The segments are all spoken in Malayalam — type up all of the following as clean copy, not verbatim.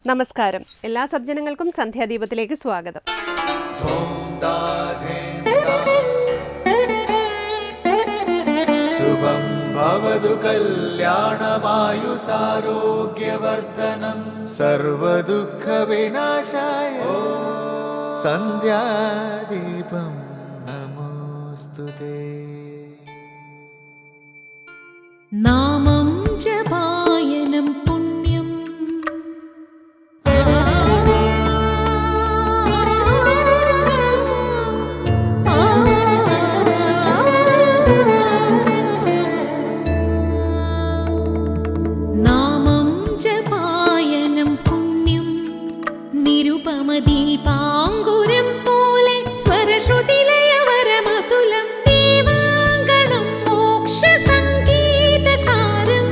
നമസ്കാരം. എല്ലാ സജ്ജനങ്ങൾക്കും സന്ധ്യാദീപത്തിലേക്ക് സ്വാഗതം. ശുഭം ഭവതു കല്യാണമായുസാരോഗ്യവർദ്ധനം സർവദുഃഖ വിനാശായ സന്ധ്യാദീപം നമോസ്തുതേ. നാമം ജപായനം പുണ്യം നാമം ജപായനം പുണ്യം നിരുപമദീപാങ്കുരം പോലെ സ്വരശ്രുതിലയവരമതുലം ദീവാങ്കണം മോക്ഷസംഗീതസാരം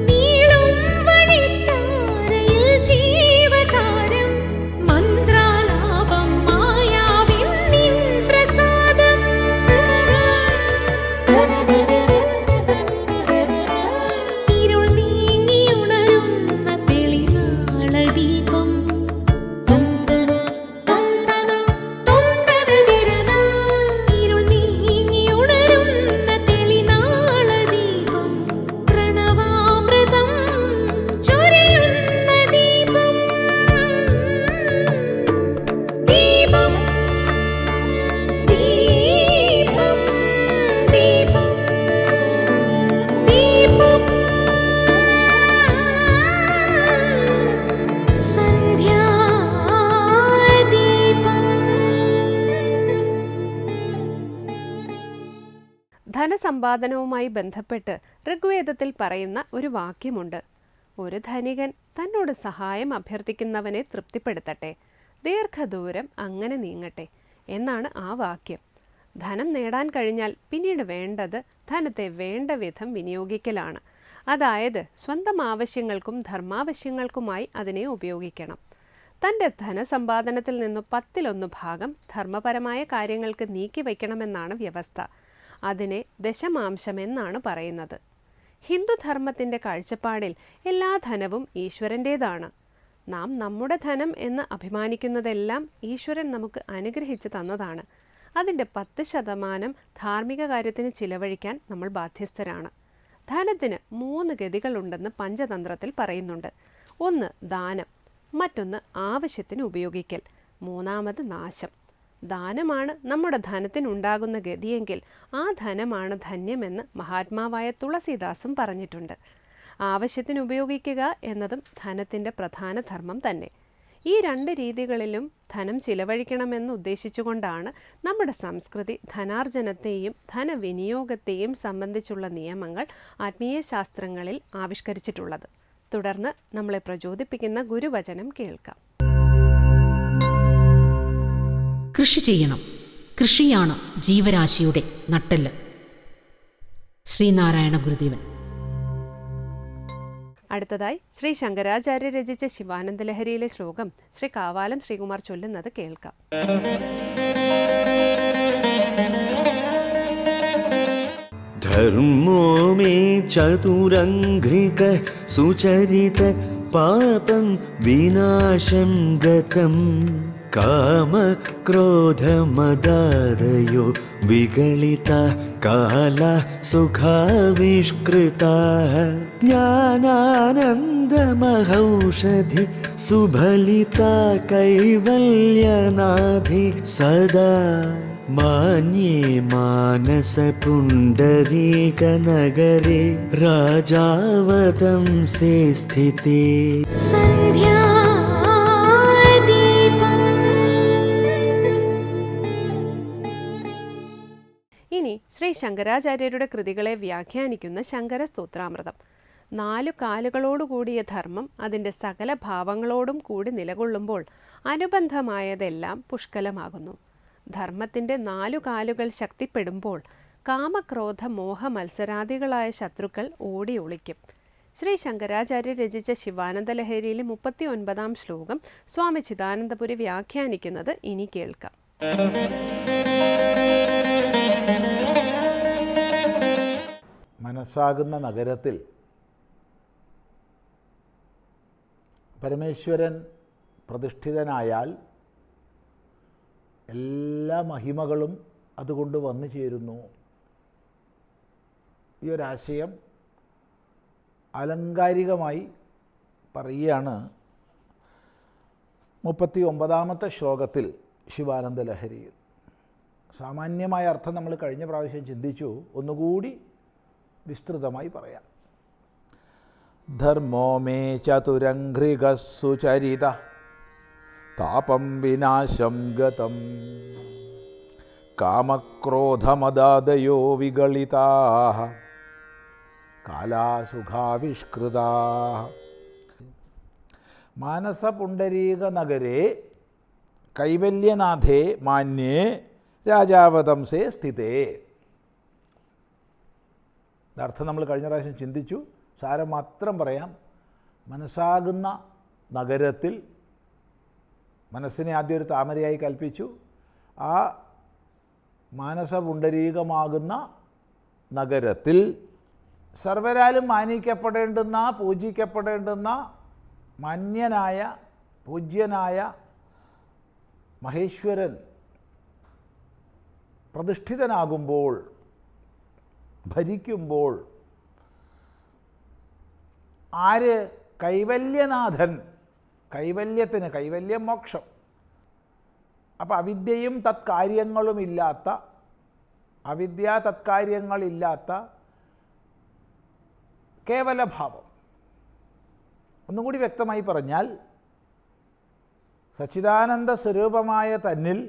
നീളും വഴിത്താരയിൽ ജീവതാരം മന്ത്രാലാപം മായാവിൻ നിൻ പ്രസാദം ഇരുൾ നീങ്ങിയുണരുന്ന തെളിനാളദീപം ഇരുൾ നീങ്ങിയുണരുന്ന തെളിനാളദീപം പ്രണവാമൃതം ചൊരിയുന്ന ദീപം ദീപം ദീപം ദീപം ദീപം ധനസമ്പാദനവുമായി ബന്ധപ്പെട്ട് ഋഗ്വേദത്തിൽ പറയുന്ന ഒരു വാക്യമുണ്ട്. ഒരു ധനികൻ തന്നോട് സഹായം അഭ്യർത്ഥിക്കുന്നവനെ തൃപ്തിപ്പെടുത്തട്ടെ, ദീർഘദൂരം അങ്ങനെ നീങ്ങട്ടെ എന്നാണ് ആ വാക്യം. ധനം നേടാൻ കഴിഞ്ഞാൽ പിന്നീട് വേണ്ടത് ധനത്തെ വേണ്ട വിധം വിനിയോഗിക്കലാണ്. അതായത് സ്വന്തം ആവശ്യങ്ങൾക്കും ധർമാവശ്യങ്ങൾക്കുമായി അതിനെ ഉപയോഗിക്കണം. തൻ്റെ ധനസമ്പാദനത്തിൽ നിന്നു 1/10 ധർമ്മപരമായ കാര്യങ്ങൾക്ക് നീക്കിവയ്ക്കണമെന്നാണ് വ്യവസ്ഥ. അതിനെ ദശമാംശമെന്നാണ് പറയുന്നത്. ഹിന്ദുധർമ്മത്തിൻ്റെ കാഴ്ചപ്പാടിൽ എല്ലാ ധനവും ഈശ്വരൻ്റേതാണ്. നാം നമ്മുടെ ധനം എന്ന് അഭിമാനിക്കുന്നതെല്ലാം ഈശ്വരൻ നമുക്ക് അനുഗ്രഹിച്ച് തന്നതാണ്. അതിൻ്റെ 10% ധാർമ്മിക കാര്യത്തിന് ചിലവഴിക്കാൻ നമ്മൾ ബാധ്യസ്ഥരാണ്. ധനത്തിന് 3 ഗതികളുണ്ടെന്ന് പഞ്ചതന്ത്രത്തിൽ പറയുന്നുണ്ട്. ഒന്ന് ദാനം, മറ്റൊന്ന് ആവശ്യത്തിന് ഉപയോഗിക്കൽ, മൂന്നാമത് നാശം. ദാനമാണ് നമ്മുടെ ധനത്തിനുണ്ടാകുന്ന ഗതിയെങ്കിൽ ആ ധനമാണ് ധന്യമെന്ന് മഹാത്മാവായ തുളസീദാസും പറഞ്ഞിട്ടുണ്ട്. ആവശ്യത്തിന് ഉപയോഗിക്കുക എന്നതും ധനത്തിൻ്റെ പ്രധാന ധർമ്മം തന്നെ. ഈ 2 രീതികളിലും ധനം ചിലവഴിക്കണമെന്ന് ഉദ്ദേശിച്ചുകൊണ്ടാണ് നമ്മുടെ സംസ്കൃതി ധനാർജനത്തെയും ധനവിനിയോഗത്തെയും സംബന്ധിച്ചുള്ള നിയമങ്ങൾ ആത്മീയ ശാസ്ത്രങ്ങളിൽ ആവിഷ്കരിച്ചിട്ടുള്ളത്. തുടർന്ന് നമ്മളെ പ്രചോദിപ്പിക്കുന്ന ഗുരുവചനം കേൾക്കാം. കൃഷി ചെയ്യണം. കൃഷിയാണ് ജീവരാശിയുടെ നട്ടെല്ല്. ശ്രീനാരായണ ഗുരുദേവൻ. അടുത്തതായി ശ്രീ ശങ്കരാചാര്യ രചിച്ച ശിവാനന്ദലഹരിയിലെ ശ്ലോകം ശ്രീ കാവാലം ശ്രീകുമാർ ചൊല്ലുന്നത് കേൾക്കാം. ധർമ്മോ മേ ചതുരംഘ്രിക സുചരിത പാപം വിനാശം ഗതം കാമക്രോധമദാദയോ വിഗളിത കാല സുഖാവിഷ്കൃത ജ്ഞാനാനന്ദമഹൗഷധി സുഫലിത കൈവല്യനാഭി സദാ മാന്യേ മാനസ പുണ്ഡരീകനഗരെ രാജാവതംസേ സ്ഥിതേ. ഇനി ശ്രീ ശങ്കരാചാര്യരുടെ കൃതികളെ വ്യാഖ്യാനിക്കുന്ന ശങ്കര സ്തോത്രാമൃതം. 4 കാലുകളോടുകൂടിയ ധർമ്മം അതിൻ്റെ സകല ഭാവങ്ങളോടും കൂടി നിലകൊള്ളുമ്പോൾ അനുബന്ധമായതെല്ലാം പുഷ്കലമാകുന്നു. ധർമ്മത്തിൻ്റെ 4 കാലുകൾ ശക്തിപ്പെടുമ്പോൾ കാമക്രോധ മോഹ മത്സരാദികളായ ശത്രുക്കൾ ഓടി ഒളിക്കും. ശ്രീ ശങ്കരാചാര്യ രചിച്ച ശിവാനന്ദലഹരിയിലെ 39 ശ്ലോകം സ്വാമി ചിദാനന്ദപുരി വ്യാഖ്യാനിക്കുന്നത് ഇനി കേൾക്കാം. മനസ്സാകുന്ന നഗരത്തിൽ പരമേശ്വരൻ പ്രതിഷ്ഠിതനായാൽ എല്ലാ മഹിമകളും അതുകൊണ്ട് വന്നു ചേരുന്നു. ഈ ഒരാശയം ആലങ്കാരികമായി പറയുകയാണ് 39-ാമത്തെ ശ്ലോകത്തിൽ ശിവാനന്ദ ലഹരിയിൽ. സാമാന്യമായ അർത്ഥം നമ്മൾ കഴിഞ്ഞ പ്രാവശ്യം ചിന്തിച്ചു, ഒന്നുകൂടി വിസ്തൃതമായി പറയാം. ധർമ്മോ മേ ചതുരംഘ്രികസുചരിത താപം വിനാശം ഗതം കാമക്രോധമദാദയോ വിഗളിതാഃ കാലാസുഖാവിഷ്കൃതാഃ. മാനസപുണ്ഡരീക നഗരേ കൈവല്യനാഥേ മാന്യേ രാജാവതംസേ സ്ഥിതേ. അർത്ഥം നമ്മൾ കഴിഞ്ഞ പ്രാവശ്യം ചിന്തിച്ചു, സാരം മാത്രം പറയാം. മനസ്സാകുന്ന നഗരത്തിൽ, മനസ്സിനെ ആദ്യം ഒരു താമരയായി കൽപ്പിച്ചു, ആ മാനസപുണ്ഡരീകമാകുന്ന നഗരത്തിൽ സർവരാലും മാനിക്കപ്പെടേണ്ടുന്ന, പൂജിക്കപ്പെടേണ്ടുന്ന മാന്യനായ പൂജ്യനായ മഹേശ്വരൻ പ്രതിഷ്ഠിതനാകുമ്പോൾ, ഭരിക്കുമ്പോൾ, ആര്? കൈവല്യനാഥൻ. കൈവല്യത്തിന്, കൈവല്യം മോക്ഷം. അപ്പോൾ അവിദ്യയും തത്കാര്യങ്ങളുമില്ലാത്ത, അവിദ്യാ തത്കാര്യങ്ങളില്ലാത്ത കേവലഭാവം. ഒന്നും കൂടി വ്യക്തമായി പറഞ്ഞാൽ, സച്ചിദാനന്ദ സ്വരൂപമായ തന്നിൽ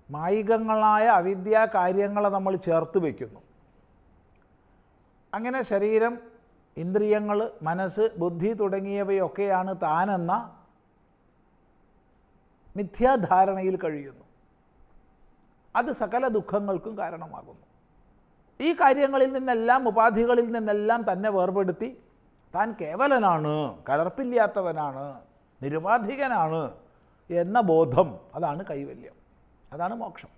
മായികങ്ങളായ അവിദ്യാ കാര്യങ്ങളെ നമ്മൾ ചേർത്ത് വയ്ക്കുന്നു. അങ്ങനെ ശരീരം, ഇന്ദ്രിയങ്ങൾ, മനസ്സ്, ബുദ്ധി തുടങ്ങിയവയൊക്കെയാണ് താനെന്ന മിഥ്യാധാരണയിൽ കഴിയുന്നു. അത് സകല ദുഃഖങ്ങൾക്കും കാരണമാകുന്നു. ഈ കാര്യങ്ങളിൽ നിന്നെല്ലാം, ഉപാധികളിൽ നിന്നെല്ലാം തന്നെ വേർപെടുത്തി താൻ കേവലനാണ്, കലർപ്പില്ലാത്തവനാണ്, നിരുപാധികനാണ് എന്ന ബോധം, അതാണ് കൈവല്യം, അതാണ് മോക്ഷം.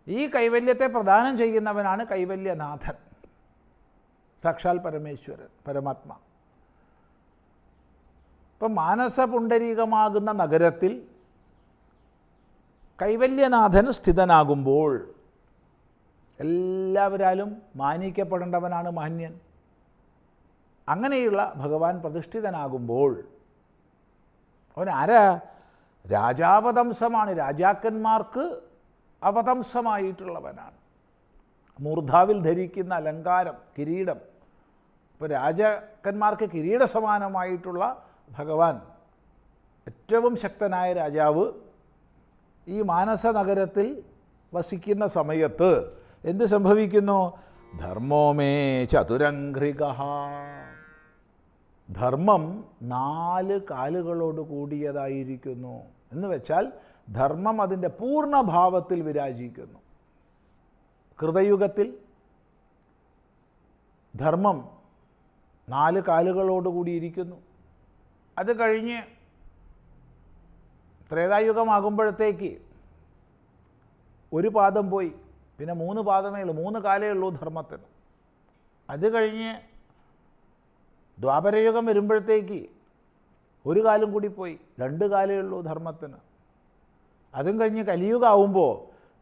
ഈ കൈവല്യത്തെ പ്രദാനം ചെയ്യുന്നവനാണ് കൈവല്യനാഥൻ, സാക്ഷാൽ പരമേശ്വരൻ, പരമാത്മ. ഇപ്പം മാനസപുണ്ഡരീകമാകുന്ന നഗരത്തിൽ കൈവല്യനാഥൻ സ്ഥിതനാകുമ്പോൾ എല്ലാവരാലും മാനിക്കപ്പെടേണ്ടവനാണ് മാന്യൻ. അങ്ങനെയുള്ള ഭഗവാൻ പ്രതിഷ്ഠിതനാകുമ്പോൾ അവൻ ആരാ? രാജാവതംസമാണ്, രാജാക്കന്മാർക്ക് അവതംസമായിട്ടുള്ളവനാണ്. മൂർധാവിൽ ധരിക്കുന്ന അലങ്കാരം, കിരീടം. ഇപ്പോൾ രാജാക്കന്മാർക്ക് കിരീട സമാനമായിട്ടുള്ള ഭഗവാൻ, ഏറ്റവും ശക്തനായ രാജാവ്, ഈ മാനസ നഗരത്തിൽ വസിക്കുന്ന സമയത്ത് എന്ത് സംഭവിക്കുന്നു? ധർമ്മോ മേ ചതുരംഘ്രികഃ. ധർമ്മം 4 കാലുകളോട് കൂടിയതായിരിക്കുന്നു എന്ന് വെച്ചാൽ ധർമ്മം അതിൻ്റെ പൂർണ്ണഭാവത്തിൽ വിരാജിക്കുന്നു. കൃതയുഗത്തിൽ ധർമ്മം 4 കാലുകളോട് കൂടിയിരിക്കുന്നു. അത് കഴിഞ്ഞ് ത്രേതായുഗമാകുമ്പോഴത്തേക്ക് ഒരു പാദം പോയി, പിന്നെ 3 പാദമേ ഉള്ളൂ, 3 കാലേ ഉള്ളൂ ധർമ്മത്തിന്. അത് കഴിഞ്ഞ് ദ്വാപരയുഗം വരുമ്പോഴത്തേക്ക് ഒരു കാലും കൂടി പോയി, 2 കാലേ ഉള്ളൂ ധർമ്മത്തിന്. അതും കഴിഞ്ഞ് കലിയുഗമാവുമ്പോൾ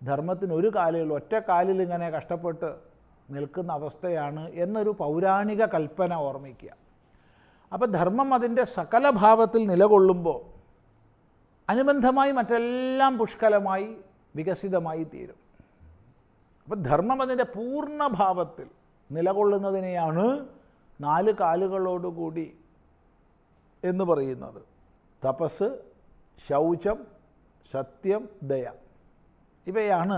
ധർമ്മത്തിന് 1 കാലേ ഉള്ളൂ, ഒറ്റ കാലിൽ ഇങ്ങനെ കഷ്ടപ്പെട്ട് നിൽക്കുന്ന അവസ്ഥയാണ് എന്നൊരു പൗരാണിക കൽപ്പന ഓർമ്മിക്കുക. അപ്പോൾ ധർമ്മം അതിൻ്റെ സകല ഭാവത്തിൽ നിലകൊള്ളുമ്പോൾ അനുബന്ധമായി മറ്റെല്ലാം പുഷ്കലമായി വികസിതമായി തീരും. അപ്പം ധർമ്മം അതിൻ്റെ പൂർണ്ണഭാവത്തിൽ നിലകൊള്ളുന്നതിനെയാണ് 4 കാലുകളോടുകൂടി എന്ന് പറയുന്നത്. തപസ്, ശൗചം, സത്യം, ദയ, ഇവയാണ്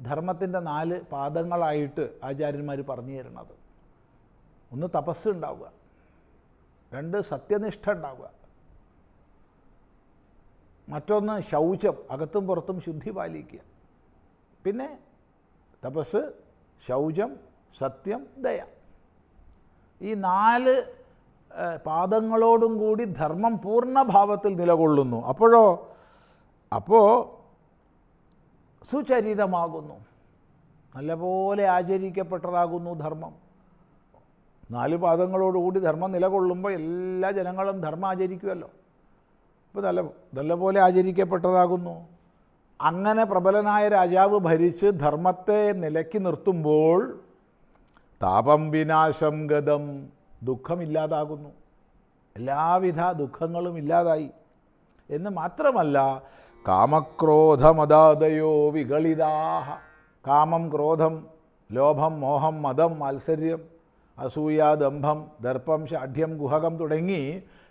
ധർമ്മത്തിൻ്റെ 4 പാദങ്ങളായിട്ട് ആചാര്യന്മാർ പറഞ്ഞു തരുന്നത്. ഒന്ന് തപസ് ഉണ്ടാവുക, 2 സത്യനിഷ്ഠ ഉണ്ടാവുക, മറ്റൊന്ന് ശൗചം, അകത്തും പുറത്തും ശുദ്ധി പാലിക്കുക. പിന്നെ തപസ്, ശൗചം, സത്യം, ദയ, ഈ 4 പാദങ്ങളോടും കൂടി ധർമ്മം പൂർണ്ണഭാവത്തിൽ നിലകൊള്ളുന്നു. അപ്പോൾ സുചരിതമാകുന്നു, നല്ലപോലെ ആചരിക്കപ്പെട്ടതാകുന്നു ധർമ്മം. 4 പാദങ്ങളോടുകൂടി ധർമ്മം നിലകൊള്ളുമ്പോൾ എല്ലാ ജനങ്ങളും ധർമ്മം ആചരിക്കുമല്ലോ. ഇപ്പോൾ നല്ലപോലെ ആചരിക്കപ്പെട്ടതാകുന്നു. അങ്ങനെ പ്രബലനായ രാജാവ് ഭരിച്ച് ധർമ്മത്തെ നിലയ്ക്ക് നിർത്തുമ്പോൾ താപം വിനാശം ഗതം, ദുഃഖമില്ലാതാകുന്നു, എല്ലാവിധ ദുഃഖങ്ങളും ഇല്ലാതായി എന്ന് മാത്രമല്ല കാമക്രോധമദാദയോ വിഗളിതാഹ, കാമം, ക്രോധം, ലോഭം, മോഹം, മദം, മാത്സര്യം, അസൂയ, ദംഭം, ദർപ്പം, ഷാഠ്യം, കുഹകം തുടങ്ങി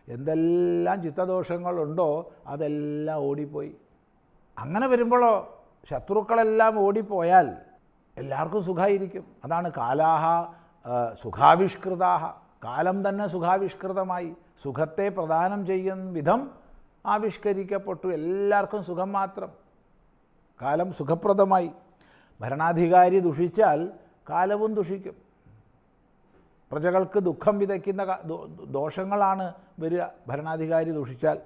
എന്തെല്ലാം ചിത്തദോഷങ്ങളുണ്ടോ അതെല്ലാം ഓടിപ്പോയി. അങ്ങനെ വരുമ്പോഴോ ശത്രുക്കളെല്ലാം ഓടിപ്പോയാൽ എല്ലാവർക്കും സുഖമായിരിക്കും. അതാണ് കാലാഹ സുഖാവിഷ്കൃതാഹ, കാലം തന്നെ സുഖാവിഷ്കൃതമായി, സുഖത്തെ പ്രദാനം ചെയ്യുന്ന വിധം ആവിഷ്കരിക്കപ്പെട്ടു. എല്ലാവർക്കും സുഖം മാത്രം, കാലം സുഖപ്രദമായി. ഭരണാധികാരി ദുഷിച്ചാൽ കാലവും ദുഷിക്കും. പ്രജകൾക്ക് ദുഃഖം വിതയ്ക്കുന്ന ദോഷങ്ങളാണ് വരിക ഭരണാധികാരി ദുഷിച്ചാൽ.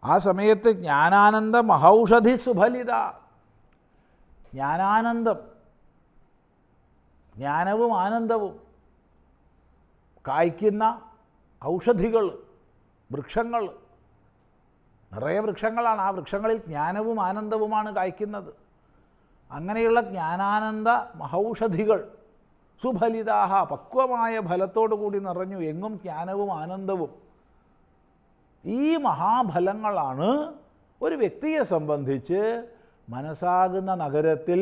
ആ സമയത്ത് ജ്ഞാനാനന്ദ മഹൗഷധി സുഫലിത, ജ്ഞാനാനന്ദം, ജ്ഞാനവും ആനന്ദവും കായ്ക്കുന്ന ഔഷധികൾ, വൃക്ഷങ്ങൾ, നിറയെ വൃക്ഷങ്ങളാണ്. ആ വൃക്ഷങ്ങളിൽ ജ്ഞാനവും ആനന്ദവുമാണ് കായ്ക്കുന്നത്. അങ്ങനെയുള്ള ജ്ഞാനാനന്ദ മഹൗഷധികൾ സുഫലിതാഹ, പക്വമായ ഫലത്തോടു കൂടി നിറഞ്ഞു, എങ്ങും ജ്ഞാനവും ആനന്ദവും. ഈ മഹാഫലങ്ങളാണ് ഒരു വ്യക്തിയെ സംബന്ധിച്ച് മനസ്സാകുന്ന നഗരത്തിൽ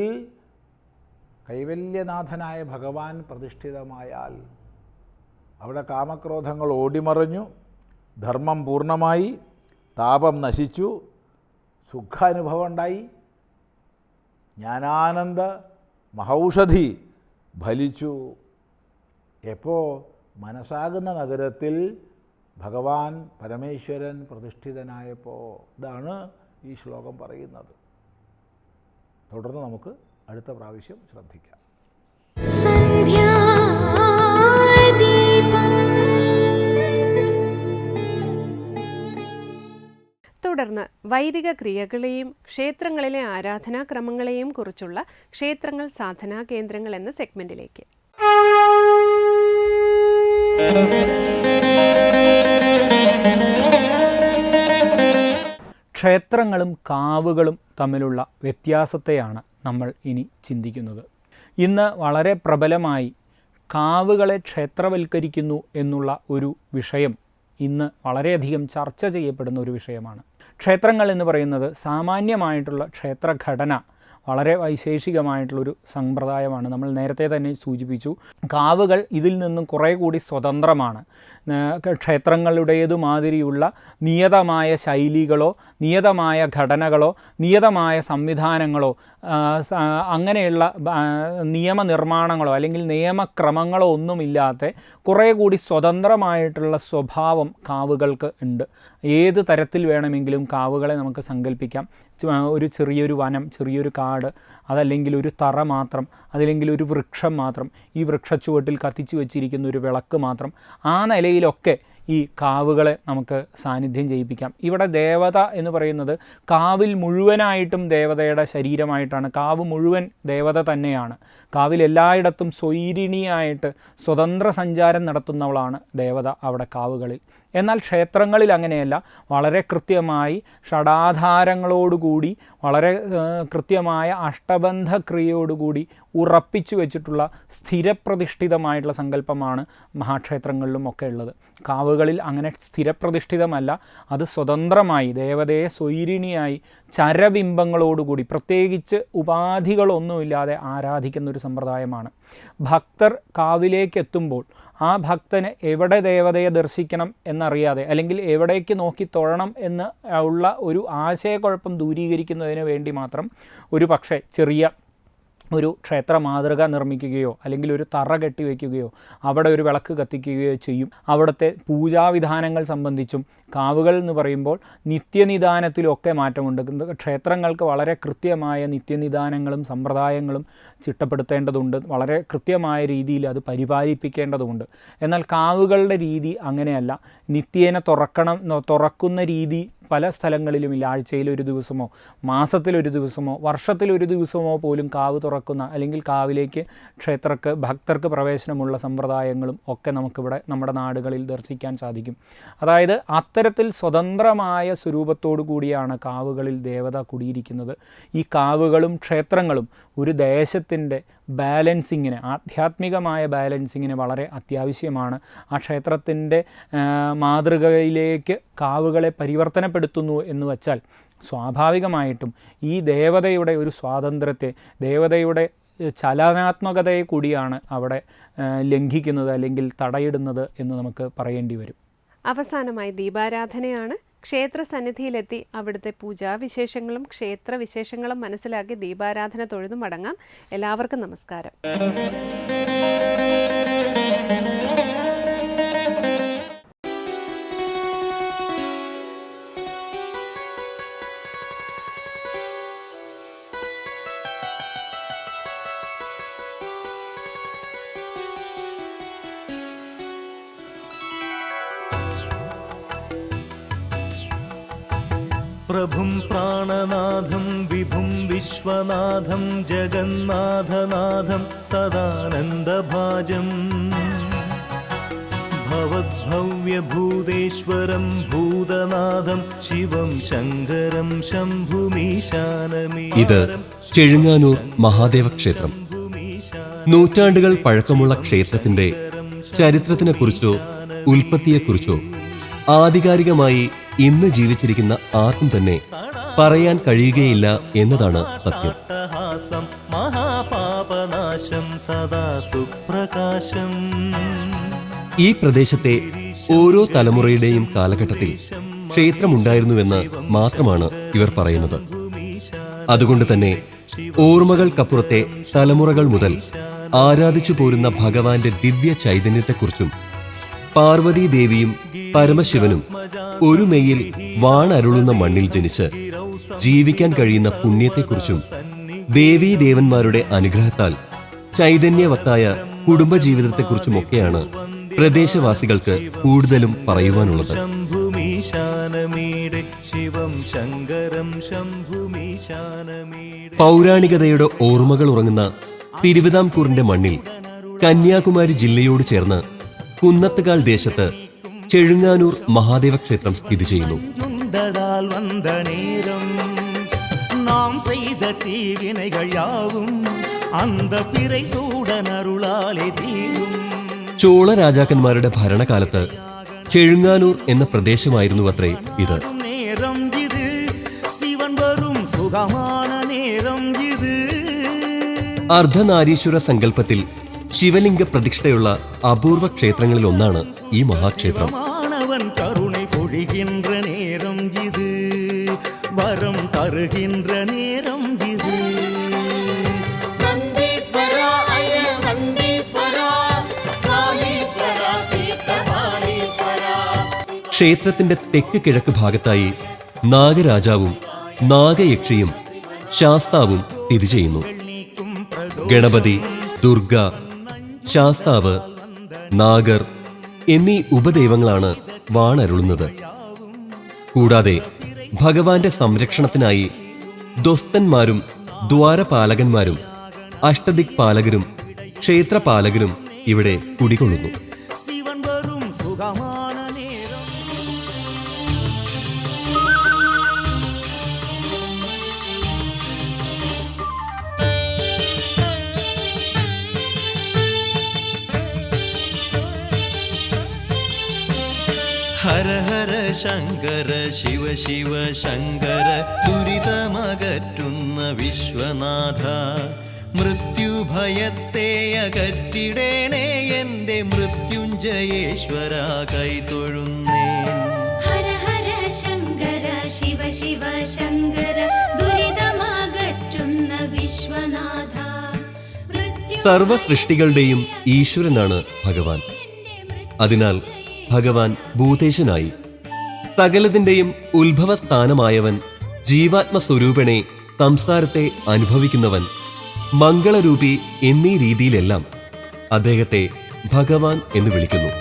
കൈവല്യനാഥനായ ഭഗവാൻ പ്രതിഷ്ഠിതമായാൽ അവിടെ കാമക്രോധങ്ങൾ ഓടിമറഞ്ഞു, ധർമ്മം പൂർണ്ണമായി, താപം നശിച്ചു, സുഖാനുഭവം ഉണ്ടായി, ജ്ഞാനാനന്ദ മഹൗഷധി ഫലിച്ചു. എപ്പോൾ മനസ്സാകുന്ന നഗരത്തിൽ ഭഗവാൻ പരമേശ്വരൻ പ്രതിഷ്ഠിതനായപ്പോൾ. ഇതാണ് ഈ ശ്ലോകം പറയുന്നത്. തുടർന്ന് നമുക്ക് അടുത്ത പ്രാവശ്യം ശ്രദ്ധിക്കാം. തുടർന്ന് വൈദിക ക്രിയകളെയും ക്ഷേത്രങ്ങളിലെ ആരാധനാക്രമങ്ങളെയും കുറിച്ചുള്ള ക്ഷേത്രങ്ങൾ സാധനാ കേന്ദ്രങ്ങൾ എന്ന സെഗ്മെന്റിലേക്ക്. ക്ഷേത്രങ്ങളും കാവുകളും തമ്മിലുള്ള വ്യത്യാസത്തെയാണ് നമ്മൾ ഇനി ചിന്തിക്കുന്നത്. ഇന്ന് വളരെ പ്രബലമായി കാവുകളെ ക്ഷേത്രവൽക്കരിക്കുന്നു എന്നുള്ള ഒരു വിഷയം ഇന്ന് വളരെയധികം ചർച്ച ചെയ്യപ്പെടുന്ന ഒരു വിഷയമാണ്. ക്ഷേത്രങ്ങൾ എന്ന് പറയുന്നത് സാമാന്യമായിട്ടുള്ള ക്ഷേത്രഘടന വളരെ വൈശേഷികമായിട്ടുള്ളൊരു സമ്പ്രദായമാണ്. നമ്മൾ നേരത്തെ തന്നെ സൂചിപ്പിച്ചു. കാവുകൾ ഇതിൽ നിന്നും കുറേ കൂടി സ്വതന്ത്രമാണ്. ക്ഷേത്രങ്ങളുടേതുമാതിരിയുള്ള നിയതമായ ശൈലികളോ നിയതമായ ഘടനകളോ നിയതമായ സംവിധാനങ്ങളോ അങ്ങനെയുള്ള നിയമനിർമ്മാണങ്ങളോ അല്ലെങ്കിൽ നിയമക്രമങ്ങളോ ഒന്നുമില്ലാത്ത കുറേ കൂടി സ്വതന്ത്രമായിട്ടുള്ള സ്വഭാവം കാവുകൾക്ക് ഉണ്ട്. ഏത് തരത്തിൽ വേണമെങ്കിലും കാവുകളെ നമുക്ക് സങ്കല്പിക്കാം. ഒരു ചെറിയൊരു വനം, ചെറിയൊരു കാട്, അതല്ലെങ്കിൽ ഒരു തറ മാത്രം, അതല്ലെങ്കിൽ ഒരു വൃക്ഷം മാത്രം, ഈ വൃക്ഷച്ചുവട്ടിൽ കത്തിച്ചു വച്ചിരിക്കുന്ന ഒരു വിളക്ക് മാത്രം, ആ നിലയിലൊക്കെ ഈ കാവുകളെ നമുക്ക് സാന്നിധ്യം ചെയ്യിപ്പിക്കാം. ഇവിടെ ദേവത എന്ന് പറയുന്നത് കാവിൽ മുഴുവനായിട്ടും ദേവതയുടെ ശരീരമായിട്ടാണ്. കാവ് മുഴുവൻ ദേവത തന്നെയാണ്. കാവിൽ എല്ലായിടത്തും സ്വൈരിണിയായിട്ട് സ്വതന്ത്ര സഞ്ചാരം നടത്തുന്നവളാണ് ദേവത അവിടെ കാവുകളിൽ. എന്നാൽ ക്ഷേത്രങ്ങളിൽ അങ്ങനെയല്ല. വളരെ കൃത്യമായി ഷഡാധാരങ്ങളോടുകൂടി വളരെ കൃത്യമായ അഷ്ടബന്ധക്രിയയോടുകൂടി ഉറപ്പിച്ചു വെച്ചിട്ടുള്ള സ്ഥിരപ്രതിഷ്ഠിതമായിട്ടുള്ള സങ്കല്പമാണ് മഹാക്ഷേത്രങ്ങളിലും ഒക്കെ ഉള്ളത്. കാവുകളിൽ അങ്ങനെ സ്ഥിരപ്രതിഷ്ഠിതമല്ല. അത് സ്വതന്ത്രമായി ദേവതയെ സ്വൈരിണിയായി ചരബിംബങ്ങളോടുകൂടി പ്രത്യേകിച്ച് ഉപാധികളൊന്നുമില്ലാതെ ആരാധിക്കുന്ന ഒരു സമ്പ്രദായമാണ്. ഭക്തർ കാവിലേക്ക് എത്തുമ്പോൾ ആ ഭക്തന് എവിടെ ദേവതയെ ദർശിക്കണം എന്നറിയാതെ അല്ലെങ്കിൽ എവിടേക്ക് നോക്കി തൊഴണം എന്ന് ഉള്ള ഒരു ആശയക്കുഴപ്പം ദൂരീകരിക്കുന്നതിന് വേണ്ടി മാത്രം ഒരു പക്ഷേ ചെറിയ ഒരു ക്ഷേത്ര മാതൃക നിർമ്മിക്കുകയോ അല്ലെങ്കിൽ ഒരു തറ കെട്ടിവെക്കുകയോ അവിടെ ഒരു വിളക്ക് കത്തിക്കുകയോ ചെയ്യും. അവിടുത്തെ പൂജാവിധാനങ്ങൾ സംബന്ധിച്ചും കാവുകൾ എന്ന് പറയുമ്പോൾ നിത്യനിദാനത്തിലൊക്കെ മാറ്റമുണ്ട്. ക്ഷേത്രങ്ങൾക്ക് വളരെ കൃത്യമായ നിത്യനിദാനങ്ങളും സമ്പ്രദായങ്ങളും ചിട്ടപ്പെടുത്തേണ്ടതുണ്ട്, വളരെ കൃത്യമായ രീതിയിൽ അത് പരിപാലിപ്പിക്കേണ്ടതുണ്ട്. എന്നാൽ കാവുകളുടെ രീതി അങ്ങനെയല്ല. നിത്യേന തുറക്കുന്ന രീതി പല സ്ഥലങ്ങളിലുമില്ല. ആഴ്ചയിലൊരു ദിവസമോ മാസത്തിലൊരു ദിവസമോ വർഷത്തിലൊരു ദിവസമോ പോലും കാവ് തുറക്കുന്ന, അല്ലെങ്കിൽ കാവിലേക്ക് ഭക്തർക്ക് പ്രവേശനമുള്ള സമ്പ്രദായങ്ങളും ഒക്കെ നമുക്കിവിടെ നമ്മുടെ നാടുകളിൽ ദർശിക്കാൻ സാധിക്കും. അതായത് അത്തരത്തിൽ സ്വതന്ത്രമായ സ്വരൂപത്തോടു കൂടിയാണ് കാവുകളിൽ ദേവത കുടിയിരിക്കുന്നത്. ഈ കാവുകളും ക്ഷേത്രങ്ങളും ഒരു ദേശത്തിൻ്റെ ബാലൻസിങ്ങിന്, ആധ്യാത്മികമായ ബാലൻസിങ്ങിന് വളരെ അത്യാവശ്യമാണ്. ആ ക്ഷേത്രത്തിൻ്റെ മാതൃകയിലേക്ക് കാവുകളെ പരിവർത്തനപ്പെടുത്തുന്നു എന്ന് വച്ചാൽ സ്വാഭാവികമായിട്ടും ഈ ദേവതയുടെ ഒരു സ്വാതന്ത്ര്യത്തെ, ദേവതയുടെ ചലനാത്മകതയെ കൂടിയാണ് അവിടെ ലംഘിക്കുന്നത് അല്ലെങ്കിൽ തടയിടുന്നത് എന്ന് നമുക്ക് പറയേണ്ടി വരും. അവസാനമായി ദീപാരാധനയാണ്. ക്ഷേത്ര സന്നിധിയിലെത്തി അവിടുത്തെ പൂജാവിശേഷങ്ങളും ക്ഷേത്രവിശേഷങ്ങളും മനസ്സിലാക്കി ദീപാരാധന തൊഴുതു മടങ്ങാം. എല്ലാവർക്കും നമസ്കാരം. प्रभुं प्राणनाथं विभुं विश्वनाथं जगन्नाथनाथं सदानन्दभाजं भवद्भव्यभूतेश्वरं भूतनाथं शिवं शङ्करं शम्भुमीशानमे. ഇത് ചെഴുങ്ങാനൂർ മഹാദേവ ക്ഷേത്രം. നൂറ്റാണ്ടുകൾ പഴക്കമുള്ള ക്ഷേത്രത്തിന്റെ ചരിത്രത്തിനെക്കുറിച്ചോ ഉൽപ്പത്തിയെക്കുറിച്ചോ ആധികാരികമായി ഇന്ന് ജീവിച്ചിരിക്കുന്ന ആർക്കും തന്നെ പറയാൻ കഴിയുകയില്ല എന്നതാണ് സത്യം. ഈ പ്രദേശത്തെ ഓരോ തലമുറയുടെയും കാലഘട്ടത്തിൽ ക്ഷേത്രമുണ്ടായിരുന്നുവെന്ന് മാത്രമാണ് ഇവർ പറയുന്നത്. അതുകൊണ്ട് തന്നെ ഓർമ്മകൾക്കപ്പുറത്തെ തലമുറകൾ മുതൽ ആരാധിച്ചു പോരുന്ന ഭഗവാന്റെ ദിവ്യ ചൈതന്യത്തെക്കുറിച്ചും പാർവതീദേവിയും പരമശിവനും ഒരു മെയ്യിൽ വാണരുളുന്ന മണ്ണിൽ ജനിച്ച് ജീവിക്കാൻ കഴിയുന്ന പുണ്യത്തെക്കുറിച്ചും ദേവീദേവന്മാരുടെ അനുഗ്രഹത്താൽ ചൈതന്യവത്തായ കുടുംബജീവിതത്തെക്കുറിച്ചുമൊക്കെയാണ് പ്രദേശവാസികൾക്ക് കൂടുതലും പറയുവാനുള്ളത്. പൗരാണികതയുടെ ഓർമ്മകൾ ഉറങ്ങുന്ന തിരുവിതാംകൂറിന്റെ മണ്ണിൽ കന്യാകുമാരി ജില്ലയോട് ചേർന്ന് കുന്നത്തുകാൽ ദേശത്ത് ചെഴുങ്ങാനൂർ മഹാദേവ ക്ഷേത്രം സ്ഥിതി ചെയ്യുന്നു. ചോള രാജാക്കന്മാരുടെ ഭരണകാലത്ത് ചെഴുങ്ങാനൂർ എന്ന പ്രദേശമായിരുന്നുവത്രേ ഇത്. അർദ്ധനാരീശ്വര സങ്കല്പത്തിൽ ശിവലിംഗ പ്രതിഷ്ഠയുള്ള അപൂർവ ക്ഷേത്രങ്ങളിൽ ഒന്നാണ് ഈ മഹാക്ഷേത്രം. ക്ഷേത്രത്തിന്റെ തെക്ക് കിഴക്ക് ഭാഗത്തായി നാഗരാജാവും നാഗയക്ഷിയും ശാസ്താവും സ്ഥിതി ചെയ്യുന്നു. ഗണപതി, ദുർഗ, ശാസ്താവ്, നാഗർ എന്നീ ഉപദൈവങ്ങളാണ് വാണരുളുന്നത്. കൂടാതെ ഭഗവാന്റെ സംരക്ഷണത്തിനായി ദ്വസ്തന്മാരും ദ്വാരപാലകന്മാരും അഷ്ടദിക്പാലകരും ക്ഷേത്രപാലകരും ഇവിടെ കുടികൊള്ളുന്നു. ഹര ഹര ശങ്കര ശിവ ശിവ ശങ്കര ദുരിതമകറ്റുന്ന വിശ്വനാഥ മൃത്യുഭയത്തെ അകറ്റിടേണേ എൻ്റെ മൃത്യുഞ്ജയേശ്വര കൈതൊഴുന്നേ. ഹര ഹര ശങ്കര ശിവ ശിവ ശങ്കര ദുരിതമകറ്റുന്ന വിശ്വനാഥ. സർവ സൃഷ്ടികളുടെയും ഈശ്വരനാണ് ഭഗവാൻ. അതിനാൽ ഭഗവാൻ ഭൂതേശനായി. സകലതിന്റെയും ഉത്ഭവസ്ഥാനമായവൻ, ജീവാത്മസ്വരൂപനെ സംസാരത്തെ അനുഭവിക്കുന്നവൻ, മംഗളരൂപി എന്നീ രീതിയിലെല്ലാം അദ്ദേഹത്തെ ഭഗവാൻ എന്ന് വിളിക്കുന്നു.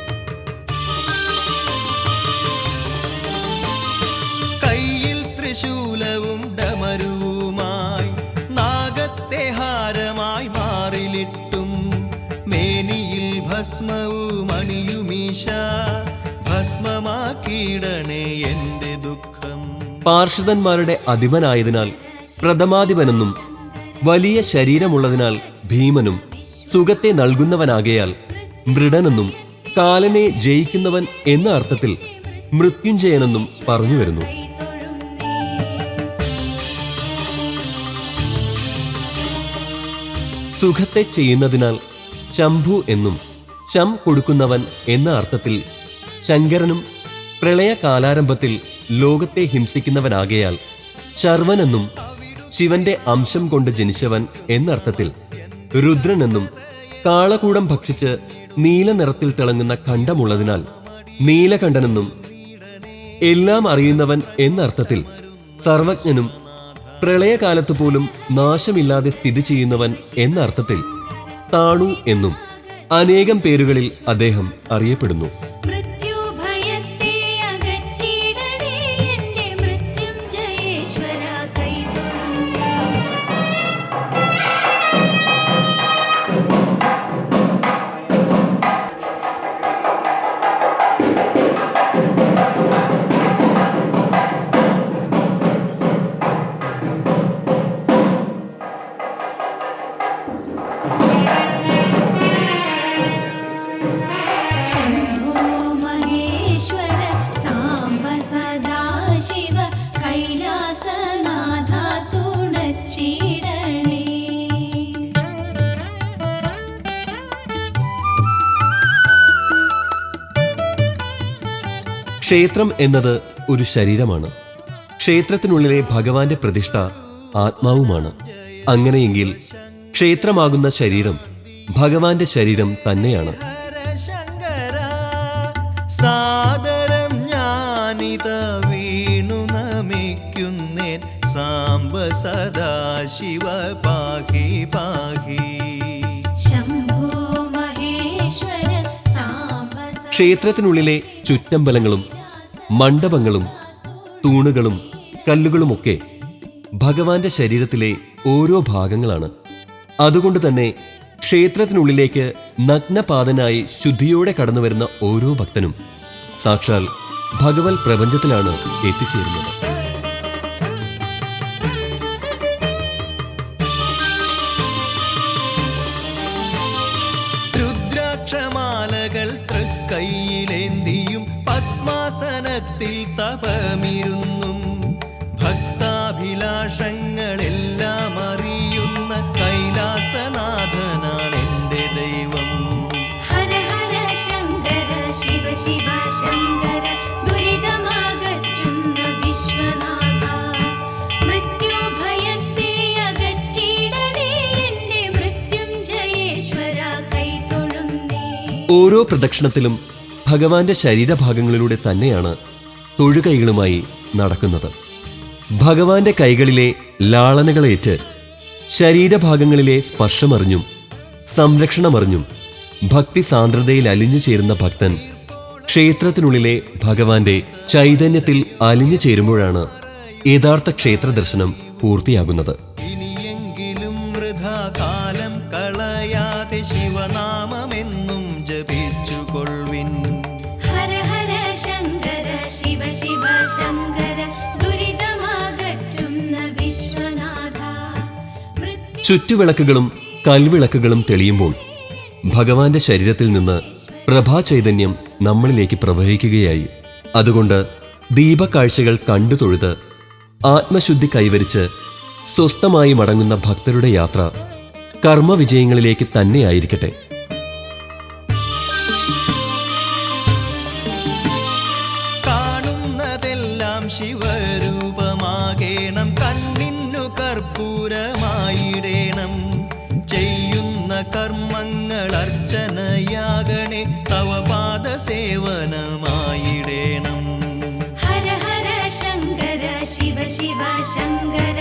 കയ്യിൽ ത്രിശൂലവും ഡമരുവുമായി നാഗത്തെ ഹാരമായി മാറിലിട്ടും മേനിയിൽ ഭസ്മവും അണിയുമീശ ഭസ്മമാക്കിയിടണേ എൻ്റെ ദുഃഖം. പാർഷദന്മാരുടെ അധിപനായതിനാൽ പ്രഥമാധിപനെന്നും വലിയ ശരീരമുള്ളതിനാൽ ഭീമനും സുഖത്തെ നൽകുന്നവനാകയാൽ മൃഡനെന്നും കാലനെ ജയിക്കുന്നവൻ എന്ന അർത്ഥത്തിൽ മൃത്യുഞ്ജയനെന്നും പറഞ്ഞു വരുന്നു. സുഖത്തെ ചെയ്യുന്നതിനാൽ ശംഭു എന്നും ശം കൊടുക്കുന്നവൻ എന്ന അർത്ഥത്തിൽ ശങ്കരനും പ്രളയകാലാരംഭത്തിൽ ലോകത്തെ ഹിംസിക്കുന്നവനാകയാൽ ശർവനെന്നും ശിവന്റെ അംശം കൊണ്ട് ജനിച്ചവൻ എന്നർത്ഥത്തിൽ രുദ്രനെന്നും കാളകൂടം ഭക്ഷിച്ച് നീല നിറത്തിൽ തിളങ്ങുന്ന കണ്ഠമുള്ളതിനാൽ നീലകണ്ഠനെന്നും എല്ലാം അറിയുന്നവൻ എന്നർത്ഥത്തിൽ സർവജ്ഞനും പ്രളയകാലത്ത് പോലും നാശമില്ലാതെ സ്ഥിതി ചെയ്യുന്നവൻ എന്ന അർത്ഥത്തിൽ താണു എന്നും അനേകം പേരുകളിൽ അദ്ദേഹം അറിയപ്പെടുന്നു. മൃത്യുഭയത്തെ അകറ്റിയിടണേ എൻ്റെ മൃത്യുഞ്ജയേശ്വര കൈതൊഴുന്നേ. ശംഭോ മഹേശ്വര സാംബ സദാശിവ കൈലാസനാഥ തുണച്ചിടണേ. ക്ഷേത്രം എന്നത് ഒരു ശരീരമാണ്. ക്ഷേത്രത്തിനുള്ളിലെ ഭഗവാന്റെ പ്രതിഷ്ഠ ആത്മാവുമാണ്. അങ്ങനെയെങ്കിൽ ക്ഷേത്രമാകുന്ന ശരീരം ഭഗവാന്റെ ശരീരം തന്നെയാണ്. ശങ്കര സാദരം ഞാനിത വീണു നമിക്കുന്നേൻ സാംബ സദാശിവ പാഹി പാഹി. ശംഭോ മഹേശ്വര സാംബ ക്ഷേത്രത്തിനുള്ളിലെ ചുറ്റമ്പലങ്ങളും മണ്ഡപങ്ങളും തൂണുകളും കല്ലുകളുമൊക്കെ ഭഗവാന്റെ ശരീരത്തിലെ ഓരോ ഭാഗങ്ങളാണ്. അതുകൊണ്ട് തന്നെ ക്ഷേത്രത്തിനുള്ളിലേക്ക് നഗ്നപാതനായി ശുദ്ധിയോടെ കടന്നുവരുന്ന ഓരോ ഭക്തനും സാക്ഷാൽ ഭഗവത് പ്രപഞ്ചത്തിലാണ് എത്തിച്ചേരുന്നത്. രുദ്രാക്ഷമാലകൾ തൃക്കൈയിലേന്തിയും പത്മാസനത്തിൽ തപമിരുന്നും ഭക്താഭിലാഷങ്ങളെല്ലാം അറിയുന്ന കൈലാസനാഥനാണ് എൻ്റെ ദൈവം. ഹര ഹര ശങ്കര ശിവ ശിവ ശങ്കര ദുരിതമാകറ്റുന്ന വിശ്വനാഥ. മൃത്യുഭയത്തെ അകറ്റിയിടണേ എൻ്റെ മൃത്യുഞ്ജയേശ്വര കൈതൊഴുന്നേ. ഓരോ പ്രദക്ഷിണത്തിലും ഭഗവാന്റെ ശരീരഭാഗങ്ങളിലൂടെ തന്നെയാണ് തൊഴുകൈകളുമായി നടക്കുന്നത്. ഭഗവാന്റെ കൈകളിലെ ലാളനകളേറ്റ് ശരീരഭാഗങ്ങളിലെ സ്പർശമറിഞ്ഞും സംരക്ഷണമറിഞ്ഞും ഭക്തി സാന്ദ്രതയിൽ അലിഞ്ഞു ചേരുന്ന ഭക്തൻ ക്ഷേത്രത്തിനുള്ളിലെ ഭഗവാന്റെ ചൈതന്യത്തിൽ അലിഞ്ഞു ചേരുമ്പോഴാണ് യഥാർത്ഥ ക്ഷേത്ര ദർശനം പൂർത്തിയാകുന്നത്. ഇനിയെങ്കിലും വൃഥാ കാലം കളയാതെ ശിവനാമമെന്നും ജപിച്ചുകൊള്ളുവിൻ. ഹര ഹര ശങ്കര ശിവ ശിവ ശങ്കര ദുരിതമാകറ്റുന്ന വിശ്വനാഥ. ചുറ്റുവിളക്കുകളും കൽവിളക്കുകളും തെളിയുമ്പോൾ ഭഗവാന്റെ ശരീരത്തിൽ നിന്ന് പ്രഭാചൈതന്യം നമ്മളിലേക്ക് പ്രവഹിക്കുകയായി. അതുകൊണ്ട് ദീപക്കാഴ്ചകൾ കണ്ടു തൊഴുത് ആത്മശുദ്ധി കൈവരിച്ച് സ്വസ്ഥമായി മടങ്ങുന്ന ഭക്തരുടെ യാത്ര കർമ്മവിജയങ്ങളിലേക്ക് തന്നെയായിരിക്കട്ടെ. കാണുന്നതെല്ലാം ശിവരൂപമാകേണം, കണ്ണിന്നു കർപ്പൂരമായിടേണം. ചെയ്യുന്ന കർമ്മങ്ങൾ അർച്ചനയാകണേ, തവ പാദസേവനമായിടേണം. ഹര ഹര ശങ്കര ശിവ ശിവ ശങ്കര